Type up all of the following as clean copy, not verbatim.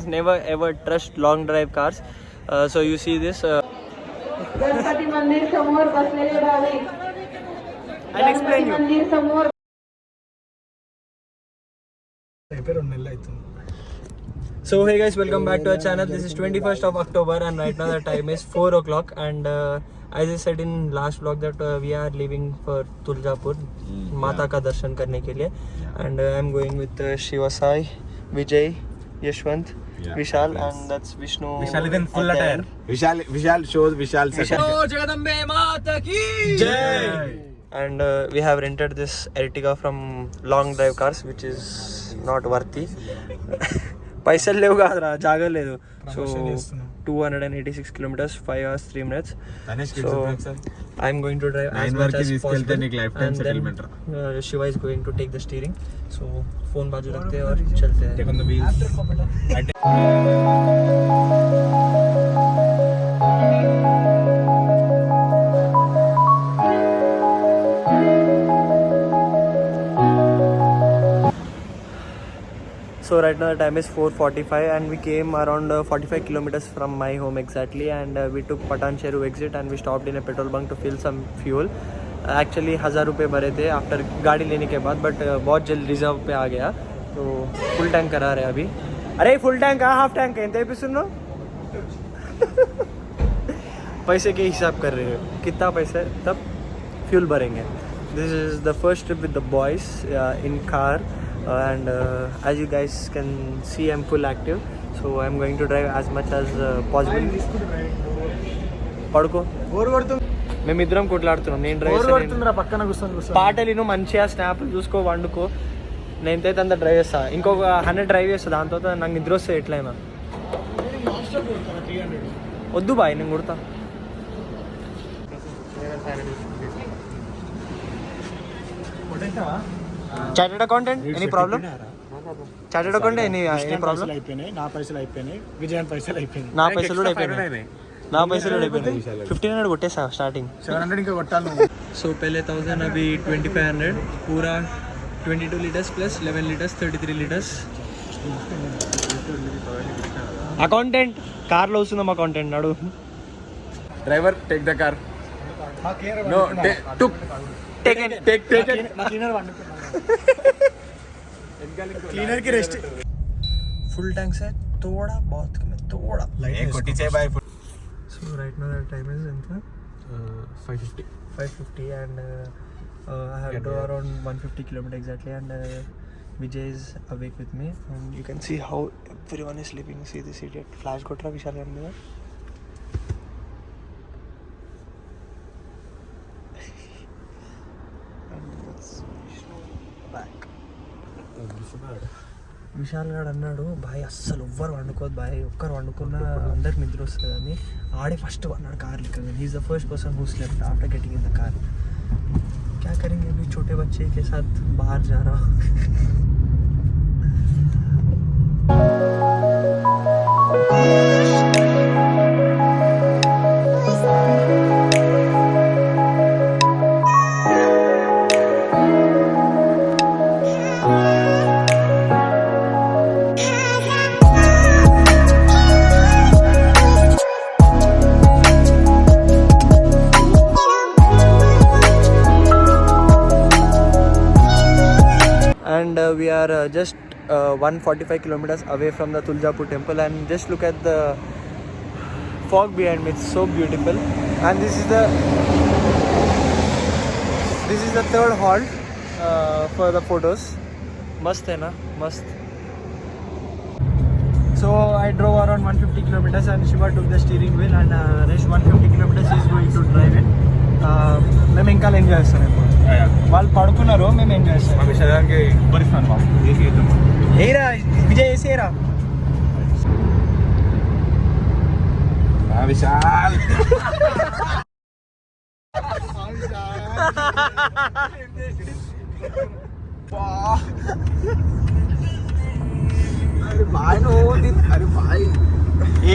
Never ever trust long drive cars. So you see this. Ganpati मंदिर समोर बसलेले Bhavik. I'll explain you. मंदिर समोर. So hey guys, welcome back to our channel. This is 21st of October and right now the time is 4 o'clock and as I said in last vlog that we are leaving for Tuljapur Mata ka darshan karne ke liye and I'm going with Shiva Sai, Vijay, Yashwant, Vishal and that's Vishnu. Vishal is in full attire. Vishal shows Vishal. Oh, Jagadambe Mata ki Jai! And we have rented this Ertiga from Long Drive Cars which is not worthy. पैसे लेవు కాదురా జాగా లేదు so 286 kilometers 5 hours 3 minutes so I'm going to drive as much as possible and then Shiva is going to take the steering so phone बाजू रखते हैं और चलते हैं Take on the wheels. So right now the time is 4:45 and we came around 45 kilometers from my home exactly and we took Patan Cheru exit and we stopped in a petrol bunk to fill some fuel. Actually 1000 रुपये भरे थे after गाड़ी लेने के बाद but बहुत जल्द reserve पे आ गया तो फुल टैंक करा रहे अभी. अरे फुल टैंक है हाफ टैंक है इंतज़ार पे सुनो. पैसे के हिसाब कर रहे हो कितना पैसा तब फ्यूल भरेंगे. This is the first trip with the boys in car. And as you guys can see I'm full active so I'm going to drive as much as possible. పడుకో మేమిద్దరం కొట్లాడుతున్నాం నేను డ్రైవ్ పక్కన కూర్చొని పాటలు విను మంచిగా స్నాప్లు చూసుకో వండుకో నేనైతే అంత డ్రైవ్ చేస్తా ఇంకొక 100 డ్రైవ్ చేస్తా దాని తర్వాత నాకు నిద్ర వస్తే ఎట్లయినా వద్దు బాయ్ నేను కొడతా. Chartered accountant any problem chartered accountant any problem అయిపోయినాయి నా పైసలు అయిపోయినాయి విజయన్ పైసలు అయిపోయినాయి నా పైసలు కూడా అయిపోయినాయి 1500 కొట్టేసా స్టార్టింగ్ 700 ఇంకా కొట్టాలి. సో पहले 1000 अभी 2500 पूरा 22 litres plus 11 litres 33 litres. Accountant కార్లో వస్తుందమ్మా అకౌంటెంట్ నాడు driver take the car no take cleaner की रेस्ट फुल टैंक से थोड़ा बहुत कम थोड़ा एक कोटी से by so right now the time is 550 and I have to around 150 kilometers exactly and Vijay is awake with me and you can see how everyone is sleeping. See this idiot flash kotra Vishal garne Vishal గారు అన్నాడు bye అస్సలు ఎవ్వరు వండుకోదు bye ఒక్కరు వండుకున్నా అందరికి నిద్ర వస్తుంది అని ఆడే ఫస్ట్ అన్నాడు కార్ లిక్కగా. He is the first person who slept after getting in the car. क्या करेंगे अभी छोटे बच्चे के साथ बाहर जा रहा हूँ. And we are just 145 kilometers away from the Tuljapur temple and just look at the fog behind me. It's so beautiful and this is the third halt for the photos. Mast hai na mast. So I drove around 150 kilometers and Shiva took the steering wheel and rest 150 kilometers he is going to drive it. మేము ఇంకా enjoy చేస్తాం ఇప్పుడు వాళ్ళు పడుకున్నారు మేము enjoy చేస్తాం. ఏరా విజయ్ వేసేరా విశాల్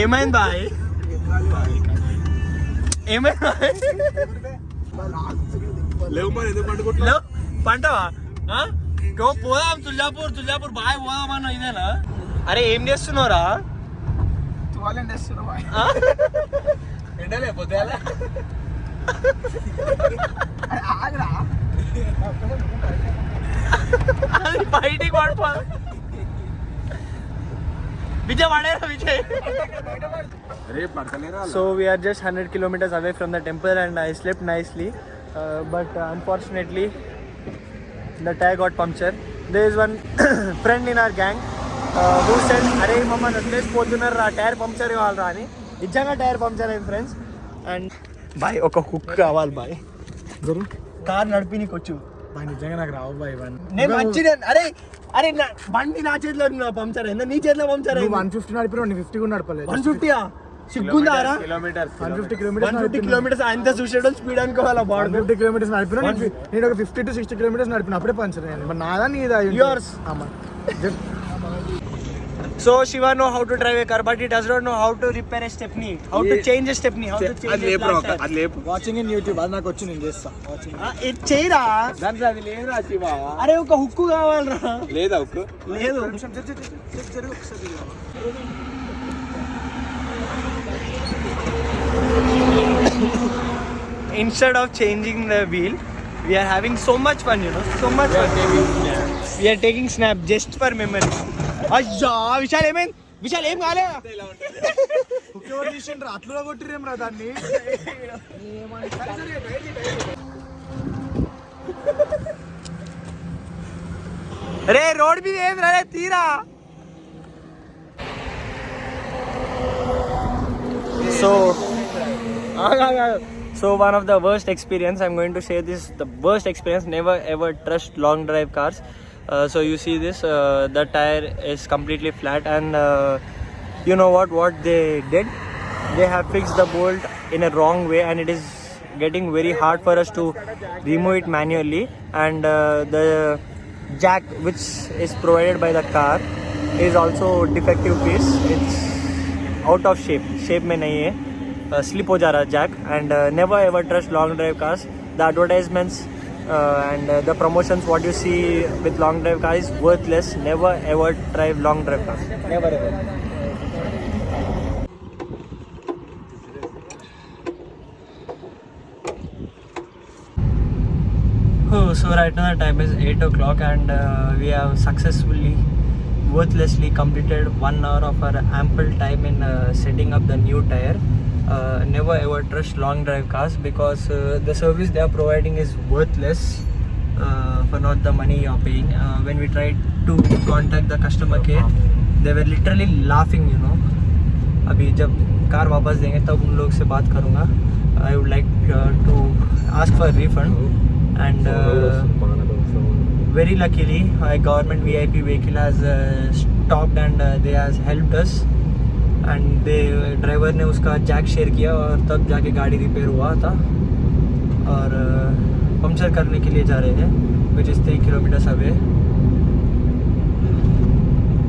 ఏమైంది బాయ్ ఏమైంది లేవు మరి ఎందుకు పండుకుంటున్నావు పంటవా పోదాం తుల్జాపూర్ బాయ్ పోదామన్నా ఇదేనా. అరే ఏం చేస్తున్నావురా వాళ్ళని తెస్తున్నావా ఎండలేకపోతే అలా ఆగరా బయటికి పడిపో విజయ్ పడేరా విజయ్. రేపు పడతలేరా So we are just 100 kilometers away from the temple and I slept nicely, but unfortunately the tire got punctured. There is one friend in our gang who said, "Arey mama నన్నేసి పోతున్నారు రా టైర్ పంక్చర్ ఇవ్వాలి రా" అని. నిజంగా tyre puncture అయింది friends. And bye ఒక hook కావాలి bye. Car నడిపి నీకు వచ్చు బాయ్ నిజంగా నాకు రావు బాయ్ ఇవన్నీ. నేను మంచిదే. అరే అరే బండి నా చేతిలో పంక్చర్ అయిందా నీ చేతిలో పంక్చర్ అయింది? 150 నడిపినా 50 కూడా నడపలేదు. 150 సిగ్గుందారా? కిలోమీటర్స్ 150 కిలోమీటర్స్ 150 కిలోమీటర్స్ ఆయన చూసేటో స్పీడ్ అనుకోవాలా బాడీ. 150 కిలోమీటర్స్ నడిపినా నేను ఒక 50 to 60 కిలోమీటర్స్ నడిపిన అప్పుడే పంచర్ అయ్యింది. మరి నాదా నీదా? Yours. So Shiva know how to drive a car, but he does not know how to repair a stepney, how to change a stepney, how to change అది a లేపు flat tire. అది లేపు watching in YouTube అది నాకు వచ్చి నేను చేస్తా watching. ఇది చేయరా? దాంట్లో అది లేదురా శివ. అరే ఒక హుక్కు కావాలరా. లేదా ఉక్కు లేదు. Instead of changing the wheel, we are having so much fun, you know, so much fun. We are taking snap just for memory. అయ్యా విశాల్ ఏమైంది? విశాల్ ఏం కాలే? ఎవరు తీసిండ్రా అట్లా కొట్టిరేం రా దాన్ని. రే రోడ్ మీద ఏం రే తీరా. So one of the worst experience, I'm going to say this, the worst experience, never ever trust long drive cars. So you see this, the tire is completely flat and you know what they did? They have fixed the bolt in a wrong way and it is getting very hard for us to remove it manually, and the jack which is provided by the car is also defective piece. It's out of shape में नहीं है, slip हो जा रहा है jack. And never ever trust long drive cars. The advertisements and the promotions what you see with long drive cars is worthless. Never ever drive long drive cars, never ever. So right now the time is 8 o'clock and we have successfully worthlessly completed 1 hour of our ample time in setting up the new tire. Never ever trust long drive cars because the service they are providing is worthless for not the money you are paying. When we tried to contact the customer care, they were literally laughing, you know. अभी जब car वापस देंगे तब उन लोग से बात करूँगा. I would like to ask for a refund and very luckily a government VIP vehicle has stopped and they has helped us. And driver ने उसका जैक शेयर किया और तब जाके गाड़ी रिपेयर हुआ था और पंक्चर करने के लिए जा रहे थे विच इज़ 3 किलोमीटर्स अवे.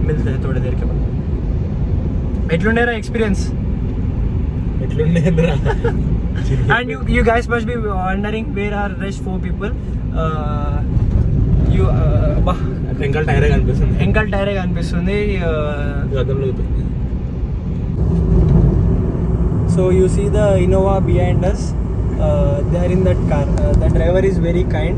मिलते हैं थोड़ी देर के बाद. ఎట్లుండేరా experience? And you guys must be wondering where are rest 4 people. You ఎంకల్ టైరే కనిపిస్తుంది. ఎంకల్ టైరే కనిపిస్తుంది. So you see the Innova behind us. They are in that car. The driver is very kind.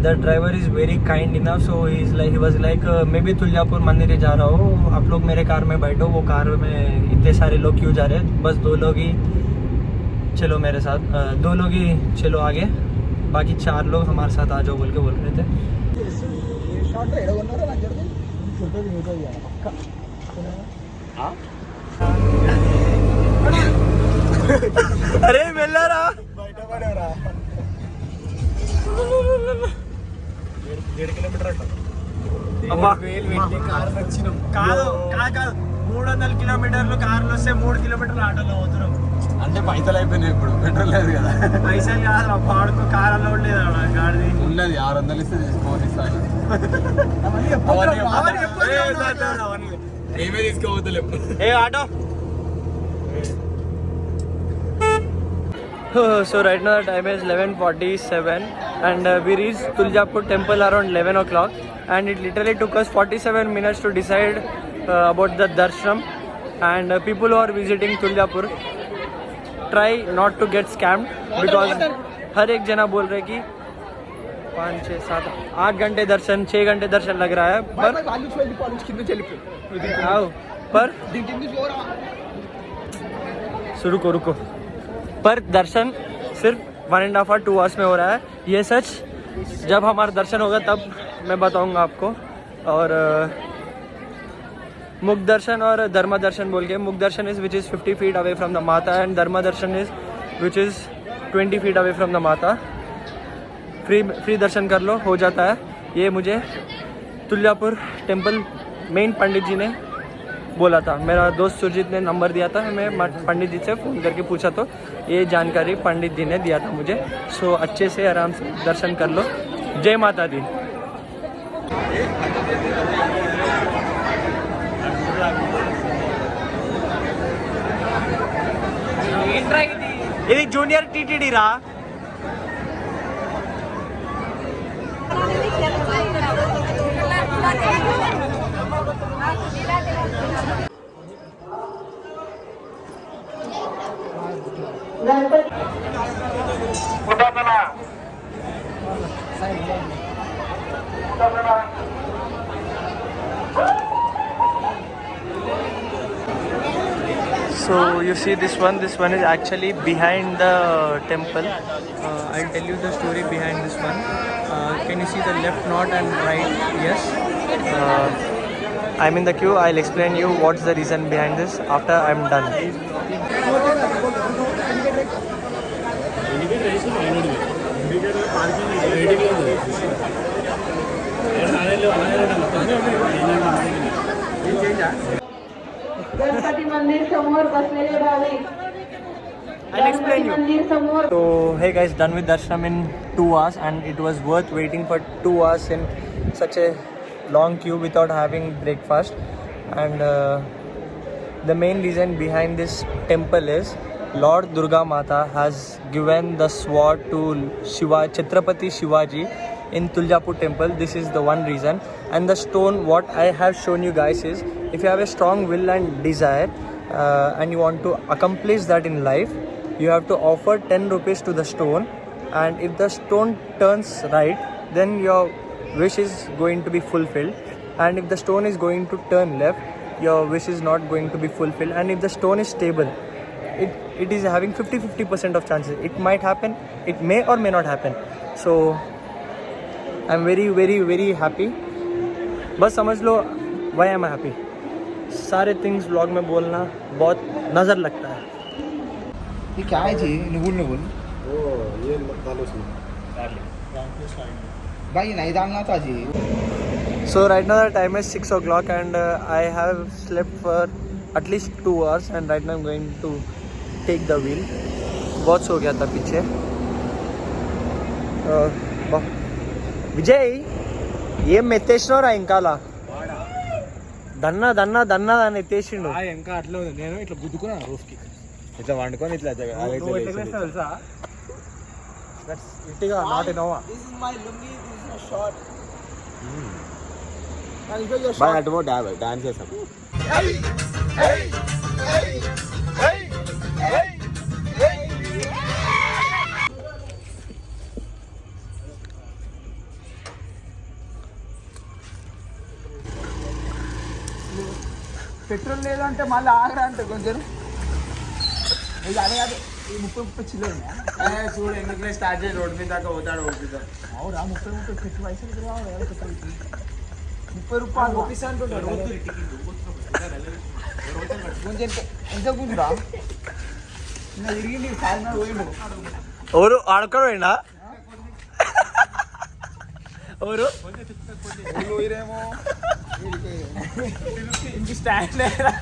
The driver is very kind enough. So he was like, मैं भी तुलजापुर मंदिर जा रहा हूँ. आप लोग मेरे कार में बैठो. वो कार में इतने सारे लोग क्यों जा रहे हैं? बस 2 लोग ही चलो मेरे साथ. 2 लोग ही चलो आगे. बाकी 4 लोग हमारे साथ आ जाओ बोल रहे थे. అరే వెళ్ళారా? కాదు 300 కిలోమీటర్లు కార్లు వస్తే 3 కిలోమీటర్లు ఆటోలో పోతున్నాం. అంటే పైసలు అయిపోయినాయి ఇప్పుడు, పెట్రోల్ లేదు కదా. పైసలు కాదు పాడుకో, కార్ అలా ఉండలేదు గాడిది ఉన్నది 600 ఇస్తే తీసుకోవాలి. ఏమే తీసుకోవద్దులే ఏ auto. So right now the time is 11:47 and we reached Tuljapur temple around 11 o'clock and it literally took us 47 minutes to decide about the darshanam. and people who are visiting Tuljapur, try not to get scammed because हर एक जना बोल रहे कि 5, 6, 7, 8 घंटे दर्शन, 6 घंटे दर्शन लग रहा है पर रुको पर दर्शन सिर्फ 1.5 और 2 आवर्स में हो रहा है। ये सच, जब हमारा दर्शन होगा तब मैं बताऊंगा आपको। और मुख दर्शन और धर्मा दर्शन बोल के, मुख दर्शन is which is 50 feet away from the माता एंड धर्मा दर्शन is which is 20 feet away from the माता। फ्री दर्शन कर लो, हो जाता है। ये मुझे तुल्यापुर टेम्पल मेन पंडित जी ने बोला था। मेरा दोस्त सुरजीत ने नंबर दिया था, मैं पंडित जी से फ़ोन करके पूछा तो ये जानकारी पंडित जी ने दिया था मुझे। सो अच्छे से आराम से दर्शन कर लो। जय माता दी। ఇది జూనియర్ టీటీడీ రా. So you see this one is actually behind the temple. I'll tell you the story behind this one. Can you see the left knot and right? Yes. I'm in the queue. I'll explain you what's the reason behind this after I'm done. Ganpati मंदिर समोर बसलेले Bhavik. I'll explain you. मंदिर समोर. So hey guys, done with darshanam in 2 hours and it was worth waiting for 2 hours in such a long queue without having breakfast. And the main reason behind this temple is Lord Durga Mata has given the sword to Chhatrapati Shivaji in Tuljapur temple. This is the one reason. And the stone what I have shown you guys is, if you have a strong will and desire and you want to accomplish that in life, you have to offer 10 rupees to the stone, and if the stone turns right, then your wish is going to be fulfilled, and if the stone is going to turn left, your wish is not going to be fulfilled. And if the stone is stable, it is having 50% of chances. It might happen, it may or may not happen. So I'm very happy. बस समझ लो why am I happy. सारे things vlog में बोलना बहुत नज़र लगता है. ये क्या है जी? नुगुल भाई नहीं डालना था जी. So right now the time is 6 o'clock and I have slept for at least 2 hours and right now I'm going to take the wheel. बहुत सो गया था पीछे. విజయ్ ఏం ఎత్తేసినవరా ఇంకాలా? దన్నా అని ఎత్తేసిండు. ఇంకా అట్లా ఉంది. నేను ఇట్లా గుద్దుకున్నాను రూఫ్కి, ఇట్లా వండుకొని ఇట్లా తెలుసా? ఇట్టిగా నాట్ ఇనోవా. బాగా అటు డాన్స్ చేసాం. పెట్రోల్ లేదంటే మళ్ళీ ఆగరా అంటే కొంచెం అదే కాదు. ఈ 30 చిల్లర చూడు ఎందుకు స్టార్ట్ చేసి రోడ్ మీద దాకా పోతాడు. ఓపిద్దాం. అవురా 30 పెట్టి పైసలు రావాలి. 30 రూపాయలు ఓపిస్తా అంటుంటారు. కొంచెం ఎంత కూర్చురా ఇరిగింది సాయంత్రం పోయిండు. ఎవరు ఆడుకోండా? ఎవరు పోయిరేమో ఇంక స్టార్ట్ లేరా?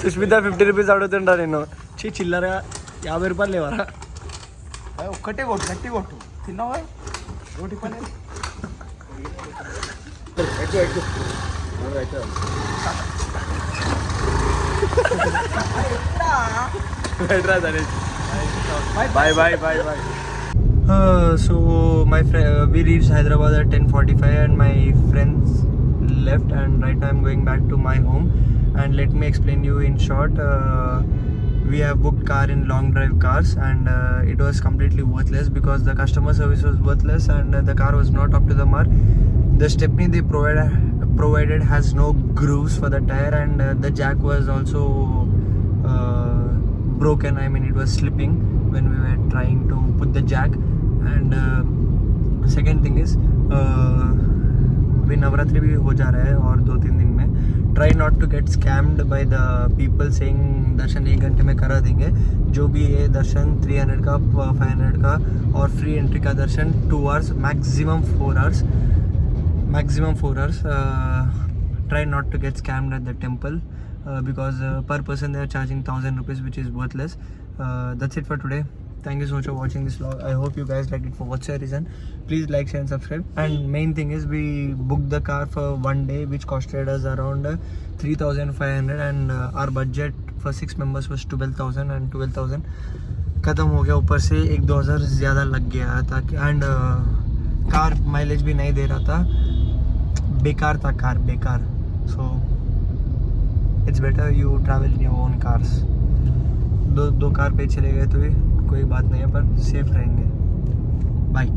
సుష్మిత 50 రూపీస్ అడుగుతుంటా నేను. చిల్లర 50 రూపాయలు లేవరా? ఒక్కటే కొట్టు, గట్టి కొట్టు. తిన్నావా రోటి పని? Bye bye bye bye. So we reached Hyderabad at 10:45 and my friends left, and right now I'm going back to my home. And let me explain you in short. We have booked car in Long Drive Cars, and it was completely worthless because the customer service was worthless and the car was not up to the mark. The stepney they provided has no grooves for the tire, and the jack was also broken. I mean, it was slipping when we were trying to put the jack. And second thing is, अभी नवरात्रि भी हो जा रहा है और 2-3 दिन में. Try not to get scammed by the people saying दर्शन 1 घंटे में करा देंगे. जो भी है दर्शन 300 का 500 का और फ्री एंट्री का दर्शन 2 hours, maximum 4 hours. Try not to get scammed at the temple because per person they are charging 1,000 rupees, which is worthless. That's it for today. Thank you so much for watching this vlog. I hope you guys liked it for whatever reason. Please like, share and subscribe. And main thing is, we booked the car for 1 day, which costed us around 3,500, and our budget for 6 members was 12,000, and 12,000 खत्म हो गया. ऊपर से 1-2 हज़ार ज़्यादा लग गया था. एंड कार माइलेज भी नहीं दे रहा था. बेकार था कार, बेकार. So it's better you travel in your own cars. दो कार पे चले गए तो भी कोई बात नहीं है, पर सेफ रहेंगे. बाय.